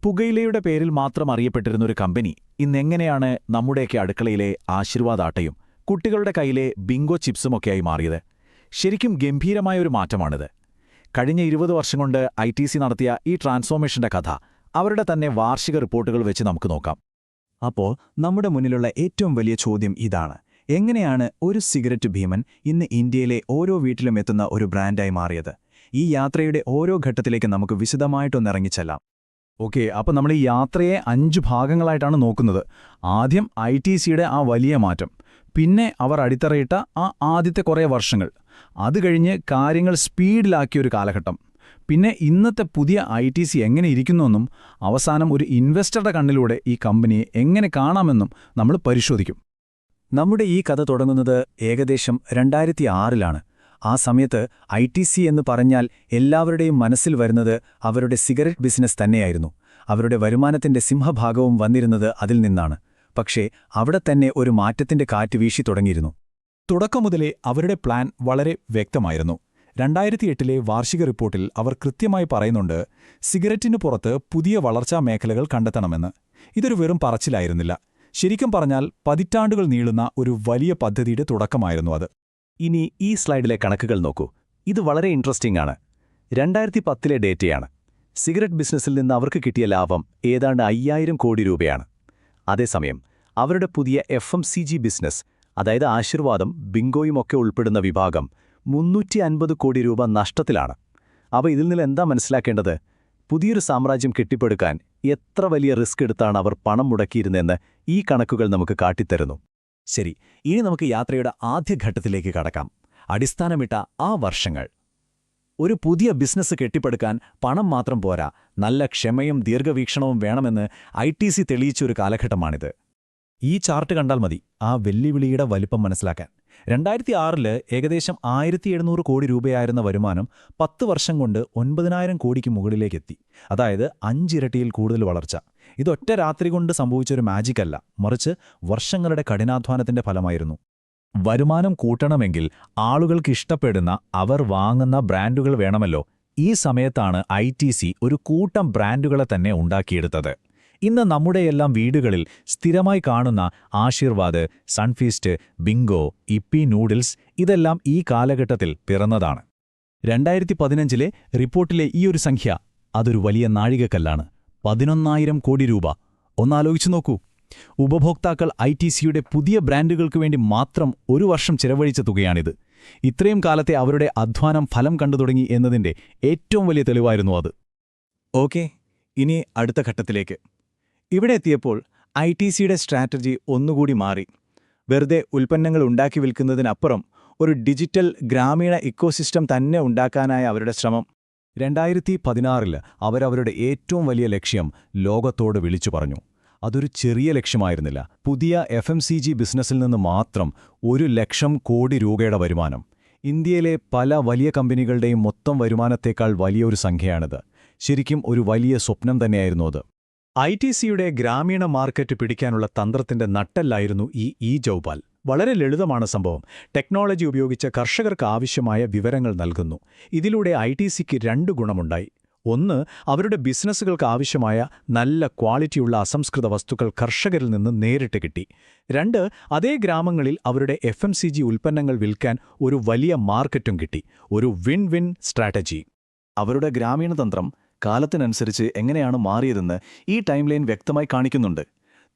പുകയിലയുടെ പേരിൽ മാത്രം അറിയപ്പെട്ടിരുന്ന ഒരു കമ്പനി ഇന്നെങ്ങനെയാണ് നമ്മുടെയൊക്കെ അടുക്കളയിലെ ആശീർവാദാട്ടയും കുട്ടികളുടെ കയ്യിലെ ബിങ്കോ ചിപ്സുമൊക്കെയായി മാറിയത്? ശരിക്കും ഗംഭീരമായൊരു മാറ്റമാണിത്. കഴിഞ്ഞ 20 വർഷം കൊണ്ട് ITC നടത്തിയ ഈ ട്രാൻസ്ഫോർമേഷന്റെ കഥ അവരുടെ തന്നെ വാർഷിക റിപ്പോർട്ടുകൾ വെച്ച് നമുക്ക് നോക്കാം. അപ്പോൾ നമ്മുടെ മുന്നിലുള്ള ഏറ്റവും വലിയ ചോദ്യം ഇതാണ്: എങ്ങനെയാണ് ഒരു സിഗരറ്റ് ഭീമൻ ഇന്ന് ഇന്ത്യയിലെ ഓരോ വീട്ടിലും എത്തുന്ന ഒരു ബ്രാൻഡായി മാറിയത്? ഈ യാത്രയുടെ ഓരോ ഘട്ടത്തിലേക്ക് നമുക്ക് വിശദമായിട്ടൊന്നിറങ്ങിച്ചെല്ലാം. ഓക്കെ, അപ്പോൾ നമ്മൾ ഈ യാത്രയെ 5 ഭാഗങ്ങളായിട്ടാണ് നോക്കുന്നത്. ആദ്യം ITCയുടെ ആ വലിയ മാറ്റം, പിന്നെ അവർ അടിത്തറയിട്ട ആ ആദ്യത്തെ കുറേ വർഷങ്ങൾ, അത് കഴിഞ്ഞ് കാര്യങ്ങൾ സ്പീഡിലാക്കിയൊരു കാലഘട്ടം, പിന്നെ ഇന്നത്തെ പുതിയ ITC എങ്ങനെ ഇരിക്കുന്നുവെന്നും അവസാനം ഒരു ഇൻവെസ്റ്ററുടെ കണ്ണിലൂടെ ഈ കമ്പനിയെ എങ്ങനെ കാണാമെന്നും നമ്മൾ പരിശോധിക്കും. നമ്മുടെ ഈ കഥ തുടങ്ങുന്നത് ഏകദേശം 2006-ലാണ്. ആ സമയത്ത് ITC എന്ന് പറഞ്ഞാൽ എല്ലാവരുടെയും മനസ്സിൽ വരുന്നത് അവരുടെ സിഗരറ്റ് ബിസിനസ് തന്നെയായിരുന്നു. അവരുടെ വരുമാനത്തിന്റെ സിംഹഭാഗവും വന്നിരുന്നത് അതിൽ നിന്നാണ്. പക്ഷേ അവിടെ തന്നെ ഒരു മാറ്റത്തിന്റെ കാറ്റ് വീശി തുടങ്ങിയിരുന്നു. തുടക്കം മുതലേ അവരുടെ പ്ലാൻ വളരെ വ്യക്തമായിരുന്നു. 2008-ലെ വാർഷിക റിപ്പോർട്ടിൽ അവർ കൃത്യമായി പറയുന്നുണ്ട്, സിഗരറ്റിനു പുറത്ത് പുതിയ വളർച്ചാ മേഖലകൾ കണ്ടെത്തണമെന്ന്. ഇതൊരു വെറും പറച്ചിലായിരുന്നില്ല. ശരിക്കും പറഞ്ഞാൽ പതിറ്റാണ്ടുകൾ നീളുന്ന ഒരു വലിയ പദ്ധതിയുടെ തുടക്കമായിരുന്നു അത്. ഇനി ഈ സ്ലൈഡിലെ കണക്കുകൾ നോക്കൂ. ഇത് വളരെ ഇൻട്രസ്റ്റിംഗ് ആണ്. 2010-ലെ ഡേറ്റയാണ്. സിഗരറ്റ് ബിസിനസ്സിൽ നിന്ന് അവർക്ക് കിട്ടിയ ലാഭം ഏതാണ്ട് 5000 കോടി രൂപയാണ്. അതേസമയം അവരുടെ പുതിയ FMCG ബിസിനസ്, അതായത് ആശീർവാദം, ബിങ്കോയുമൊക്കെ ഉൾപ്പെടുന്ന വിഭാഗം 350 കോടി രൂപ നഷ്ടത്തിലാണ്. അപ്പോൾ ഇതിൽ നിന്ന് എന്താ മനസ്സിലാക്കേണ്ടത്? പുതിയൊരു സാമ്രാജ്യം കെട്ടിപ്പടുക്കാൻ എത്ര വലിയ റിസ്ക് എടുത്താണ് അവർ പണം മുടക്കിയിരുന്നതെന്ന് ഈ കണക്കുകൾ നമുക്ക് കാട്ടിത്തരുന്നു. ശരി, ഇനി നമുക്ക് യാത്രയുടെ ആദ്യഘട്ടത്തിലേക്ക് കടക്കാം. അടിസ്ഥാനമിട്ട ആ വർഷങ്ങൾ. ഒരു പുതിയ ബിസിനസ് കെട്ടിപ്പടുക്കാൻ പണം മാത്രം പോരാ, നല്ല ക്ഷമയും ദീർഘവീക്ഷണവും വേണമെന്ന് ITC തെളിയിച്ചൊരു കാലഘട്ടമാണിത്. ഈ ചാർട്ട് കണ്ടാൽ മതി ആ വെല്ലുവിളിയുടെ വലിപ്പം മനസ്സിലാക്കാൻ. 2006-ല് ഏകദേശം 1700 കോടി രൂപയായിരുന്ന വരുമാനം 10 വർഷം കൊണ്ട് 9000 കോടിക്ക് മുകളിലേക്കെത്തി. അതായത് 5 ഇരട്ടിയിൽ കൂടുതൽ വളർച്ച. ഇതൊറ്റ രാത്രി കൊണ്ട് സംഭവിച്ചൊരു മാജിക് അല്ല, മറിച്ച് വർഷങ്ങളുടെ കഠിനാധ്വാനത്തിന്റെ ഫലമായിരുന്നു. വരുമാനം കൂട്ടണമെങ്കിൽ ആളുകൾക്ക് ഇഷ്ടപ്പെടുന്ന, അവർ വാങ്ങുന്ന ബ്രാൻഡുകൾ വേണമല്ലോ. ഈ സമയത്താണ് ITC ഒരു കൂട്ടം ബ്രാൻഡുകളെ തന്നെ ഉണ്ടാക്കിയെടുത്തത്. ഇന്ന് നമ്മുടെയെല്ലാം വീടുകളിൽ സ്ഥിരമായി കാണുന്ന ആശീർവാദ്, സൺഫീസ്റ്റ്, ബിങ്കോ, ഇപ്പി നൂഡിൽസ്, ഇതെല്ലാം ഈ കാലഘട്ടത്തിൽ പിറന്നതാണ്. 2015-ലെ റിപ്പോർട്ടിലെ ഈയൊരു സംഖ്യ, അതൊരു വലിയ നാഴികക്കല്ലാണ്. 11,000 കോടി രൂപ. ഒന്നാലോചിച്ചു നോക്കൂ. ഉപഭോക്താക്കൾ ITCയുടെ പുതിയ ബ്രാൻഡുകൾക്ക് വേണ്ടി മാത്രം ഒരു വർഷം ചെലവഴിച്ച തുകയാണിത്. ഇത്രയും കാലത്തെ അവരുടെ അധ്വാനം ഫലം കണ്ടു തുടങ്ങി എന്നതിൻ്റെ ഏറ്റവും വലിയ തെളിവായിരുന്നു അത്. ഓക്കെ, ഇനി അടുത്ത ഘട്ടത്തിലേക്ക്. ഇവിടെ എത്തിയപ്പോൾ ITCയുടെ സ്ട്രാറ്റജി ഒന്നുകൂടി മാറി. വെറുതെ ഉൽപ്പന്നങ്ങൾ ഉണ്ടാക്കി വിൽക്കുന്നതിനപ്പുറം ഒരു ഡിജിറ്റൽ ഗ്രാമീണ ഇക്കോസിസ്റ്റം തന്നെ ഉണ്ടാക്കാനായ അവരുടെ ശ്രമം. 2016-ല് അവരവരുടെ ഏറ്റവും വലിയ ലക്ഷ്യം ലോകത്തോട് വിളിച്ചു പറഞ്ഞു. അതൊരു ചെറിയ ലക്ഷ്യമായിരുന്നില്ല. പുതിയ FMCG ബിസിനസ്സിൽ നിന്ന് മാത്രം 1,00,000 കോടി രൂപയുടെ വരുമാനം. ഇന്ത്യയിലെ പല വലിയ കമ്പനികളുടെയും മൊത്തം വരുമാനത്തേക്കാൾ വലിയൊരു സംഖ്യയാണിത്. ശരിക്കും ഒരു വലിയ സ്വപ്നം തന്നെയായിരുന്നു അത്. ITCയുടെ ഗ്രാമീണ മാർക്കറ്റ് പിടിക്കാനുള്ള തന്ത്രത്തിന്റെ നട്ടെല്ലായിരുന്നു ഈ ജൗപാൽ. വളരെ ലളിതമാണ് സംഭവം. ടെക്നോളജി ഉപയോഗിച്ച് കർഷകർക്ക് ആവശ്യമായ വിവരങ്ങൾ നൽകുന്നു. ഇതിലൂടെ ITCക്ക് 2 ഗുണമുണ്ടായി. ഒന്ന്, അവരുടെ ബിസിനസ്സുകൾക്ക് ആവശ്യമായ നല്ല ക്വാളിറ്റിയുള്ള അസംസ്കൃത വസ്തുക്കൾ കർഷകരിൽ നിന്ന് നേരിട്ട് കിട്ടി. 2, അതേ ഗ്രാമങ്ങളിൽ അവരുടെ FMCG ഉൽപ്പന്നങ്ങൾ വിൽക്കാൻ ഒരു വലിയ മാർക്കറ്റും കിട്ടി. ഒരു വിൻ വിൻ സ്ട്രാറ്റജി. അവരുടെ ഗ്രാമീണ തന്ത്രം കാലത്തിനനുസരിച്ച് എങ്ങനെയാണ് മാറിയതെന്ന് ഈ ടൈം ലൈൻ വ്യക്തമായി കാണിക്കുന്നുണ്ട്.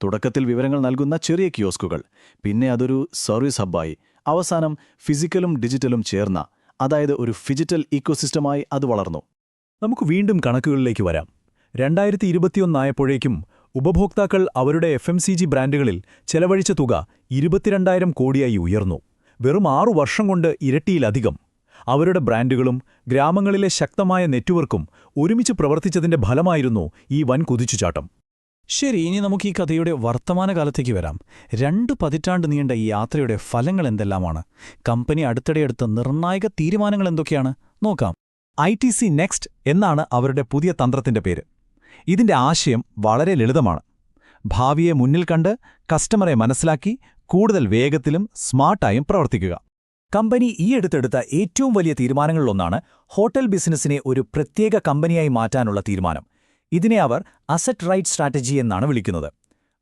തുടക്കത്തിൽ വിവരങ്ങൾ നൽകുന്ന ചെറിയ കിയോസ്കുകൾ, പിന്നെ അതൊരു സർവീസ് ഹബ്ബായി, അവസാനം ഫിസിക്കലും ഡിജിറ്റലും ചേർന്ന, അതായത് ഒരു ഫിജിറ്റൽ ഇക്കോസിസ്റ്റമായി അത് വളർന്നു. നമുക്ക് വീണ്ടും കണക്കുകളിലേക്ക് വരാം. 2021 ആയപ്പോഴേക്കും ഉപഭോക്താക്കൾ അവരുടെ FMCG ബ്രാൻഡുകളിൽ ചെലവഴിച്ച തുക 22,000 കോടിയായി ഉയർന്നു. വെറും 6 വർഷം കൊണ്ട് ഇരട്ടിയിലധികം. അവരുടെ ബ്രാൻഡുകളും ഗ്രാമങ്ങളിലെ ശക്തമായ നെറ്റ്വർക്കും ഒരുമിച്ച് പ്രവർത്തിച്ചതിന്റെ ഫലമായിരുന്നു ഈ വൻ കുതിച്ചുചാട്ടം. ശരി, ഇനി നമുക്ക് ഈ കഥയുടെ വർത്തമാനകാലത്തേക്ക് വരാം. 2 പതിറ്റാണ്ട് നീണ്ട ഈ യാത്രയുടെ ഫലങ്ങൾ എന്തെല്ലാമാണ്? കമ്പനി അടുത്തിടെയെടുത്ത നിർണായക തീരുമാനങ്ങൾ എന്തൊക്കെയാണ്? നോക്കാം. ITC നെക്സ്റ്റ് എന്നാണ് അവരുടെ പുതിയ തന്ത്രത്തിന്റെ പേര്. ഇതിന്റെ ആശയം വളരെ ലളിതമാണ്. ഭാവിയെ മുന്നിൽ കണ്ട് കസ്റ്റമറെ മനസ്സിലാക്കി കൂടുതൽ വേഗത്തിലും സ്മാർട്ടായും പ്രവർത്തിക്കുക. കമ്പനി ഈയടുത്തെടുത്ത ഏറ്റവും വലിയ തീരുമാനങ്ങളിലൊന്നാണ് ഹോട്ടൽ ബിസിനസ്സിനെ ഒരു പ്രത്യേക കമ്പനിയായി മാറ്റാനുള്ള തീരുമാനം. ഇതിനെ അവർ അസറ്റ് റൈറ്റ് സ്ട്രാറ്റജി എന്നാണ് വിളിക്കുന്നത്.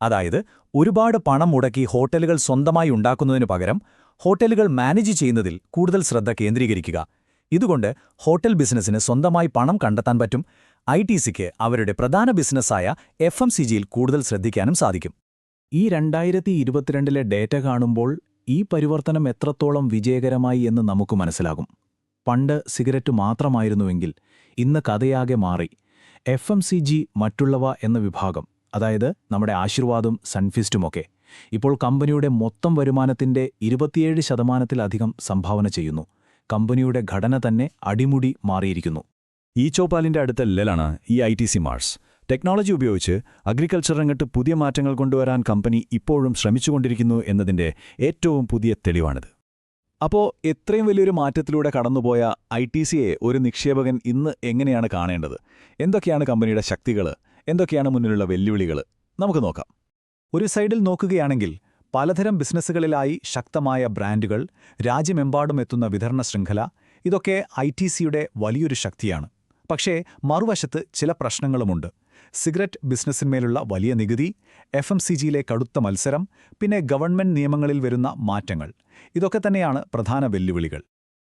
അതായത് ഒരുപാട് പണം മുടക്കി ഹോട്ടലുകൾ സ്വന്തമായി ഉണ്ടാക്കുന്നതിനു പകരം ഹോട്ടലുകൾ മാനേജ് ചെയ്യുന്നതിൽ കൂടുതൽ ശ്രദ്ധ കേന്ദ്രീകരിക്കുക. ഇതുകൊണ്ട് ഹോട്ടൽ ബിസിനസ്സിന് സ്വന്തമായി പണം കണ്ടെത്താൻ പറ്റും. ITCക്ക് അവരുടെ പ്രധാന ബിസിനസ്സായ FMCGയിൽ കൂടുതൽ ശ്രദ്ധിക്കാനും സാധിക്കും. ഈ 2022 ഡേറ്റ കാണുമ്പോൾ ഈ പരിവർത്തനം എത്രത്തോളം വിജയകരമായി എന്ന് നമുക്ക് മനസ്സിലാകും. പണ്ട് സിഗരറ്റ് മാത്രമായിരുന്നുവെങ്കിൽ ഇന്ന് കഥയാകെ മാറി. FMCG മറ്റുള്ളവ എന്ന വിഭാഗം, അതായത് നമ്മുടെ ആശീർവാദും സൺഫീസ്റ്റുമൊക്കെ ഇപ്പോൾ കമ്പനിയുടെ മൊത്തം വരുമാനത്തിന്റെ 27% സംഭാവന ചെയ്യുന്നു. കമ്പനിയുടെ ഘടന തന്നെ അടിമുടി മാറിയിരിക്കുന്നു. ഈ ചോപ്പാലിന്റെ അടുത്ത ലെല്ലാണ് ഈ ITC മാർസ്. ടെക്നോളജി ഉപയോഗിച്ച് അഗ്രികൾച്ചർ രംഗത്ത് പുതിയ മാറ്റങ്ങൾ കൊണ്ടുവരാൻ കമ്പനി ഇപ്പോഴും ശ്രമിച്ചുകൊണ്ടിരിക്കുന്നു എന്നതിന്റെ ഏറ്റവും പുതിയ തെളിവാണിത്. അപ്പോൾ എത്രയും വലിയൊരു മാറ്റത്തിലൂടെ കടന്നുപോയ ITCയെ ഒരു നിക്ഷേപകൻ ഇന്ന് എങ്ങനെയാണ് കാണേണ്ടത്? എന്തൊക്കെയാണ് കമ്പനിയുടെ ശക്തികൾ? എന്തൊക്കെയാണ് മുന്നിലുള്ള വെല്ലുവിളികൾ? നമുക്ക് നോക്കാം. ഒരു സൈഡിൽ നോക്കുകയാണെങ്കിൽ പലതരം ബിസിനസ്സുകളിലായി ശക്തമായ ബ്രാൻഡുകൾ, രാജ്യമെമ്പാടും എത്തുന്ന വിതരണ ശൃംഖല, ഇതൊക്കെ ITCയുടെ വലിയൊരു ശക്തിയാണ്. പക്ഷേ മറുവശത്ത് ചില പ്രശ്നങ്ങളുമുണ്ട്. സിഗരറ്റ് ബിസിനസ്സിന്മേലുള്ള വലിയ നികുതി, FMCGയിലെ കടുത്ത മത്സരം, പിന്നെ ഗവൺമെന്റ് നിയമങ്ങളിൽ വരുന്ന മാറ്റങ്ങൾ, ഇതൊക്കെ തന്നെയാണ് പ്രധാന വെല്ലുവിളികൾ.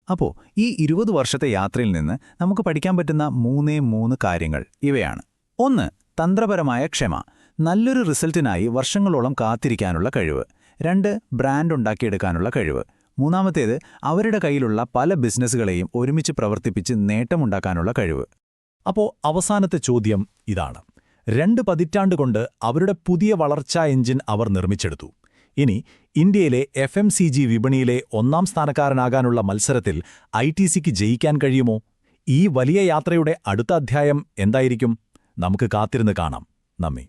അപ്പോൾ ഈ 20 വർഷത്തെ യാത്രയിൽ നിന്ന് നമുക്ക് പഠിക്കാൻ പറ്റുന്ന 3 കാര്യങ്ങൾ ഇവയാണ്. 1. തന്ത്രപരമായ ക്ഷമ. നല്ലൊരു റിസൾട്ടിനായി വർഷങ്ങളോളം കാത്തിരിക്കാനുള്ള കഴിവ്. 2. ബ്രാൻഡ് ഉണ്ടാക്കിയെടുക്കാനുള്ള കഴിവ്. 3. അവരുടെ കയ്യിലുള്ള പല ബിസിനസ്സുകളെയും ഒരുമിച്ച് പ്രവർത്തിപ്പിച്ച് നേട്ടമുണ്ടാക്കാനുള്ള കഴിവ്. അപ്പോൾ അവസാനത്തെ ചോദ്യം ഇതാണ്. 2 പതിറ്റാണ്ടുകൊണ്ട് അവരുടെ പുതിയ വളർച്ചാ എഞ്ചിൻ അവർ നിർമ്മിച്ചെടുത്തു. ഇനി ഇന്ത്യയിലെ FMCG വിപണിയിലെ 1-ാം സ്ഥാനക്കാരനാകാനുള്ള മത്സരത്തിൽ ITCക്ക് ജയിക്കാൻ കഴിയുമോ? ഈ വലിയ യാത്രയുടെ അടുത്ത അധ്യായം എന്തായിരിക്കും? നമുക്ക് കാത്തിരുന്ന് കാണാം. നന്ദി.